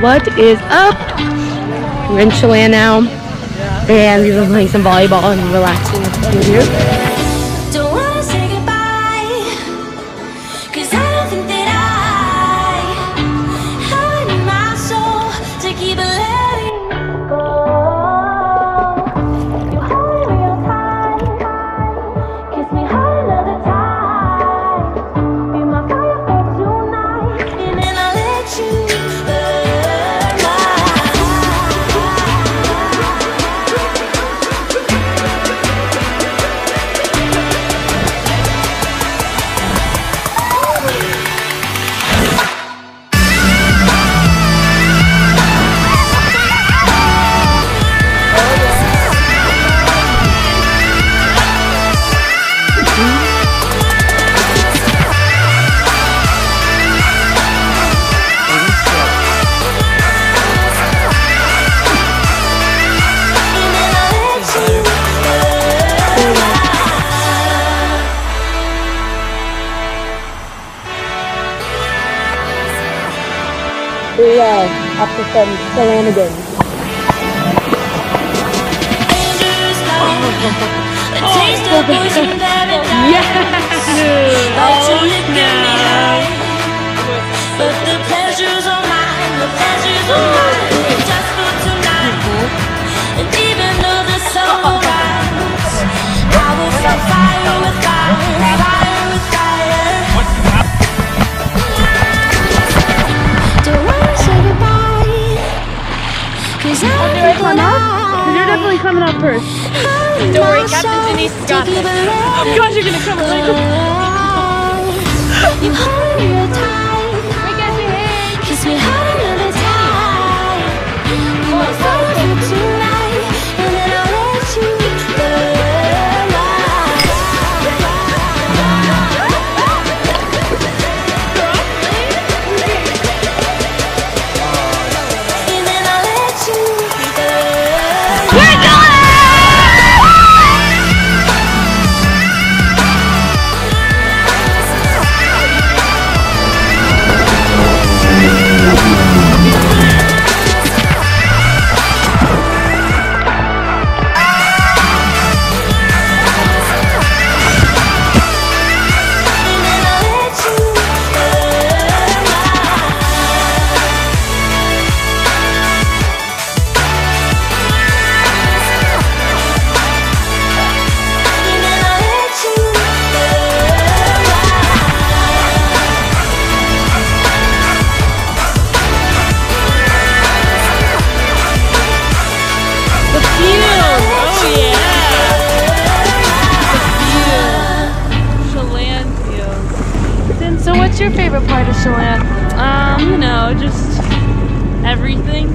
What is up? We're in Chelan now, and we've been playing some volleyball and relaxing with a few of you. Don't wanna say goodbye, 'cause I don't think that I have it in my soul to keep letting go. You hold me real tight, kiss me hard another time, be my fire for tonight, and then I'll let you burn my Yeah, after some shenanigans. Yes! Oh, but the pleasures are mine, the pleasures are mine, just for tonight. And even though the sun will rise, I will fight fire with fire, fire with fire. Don't wanna say goodbye, 'cause I do I come up? Because you're definitely coming up first. don't worry, Captain Denise got this. Oh gosh, you're gonna come right You hold me real tight, kiss me hard another time, be my fire for tonight, and then I'll let you burn my and then I'll let you burn. We're going! So what's your favorite part of Chelan? You know, just everything.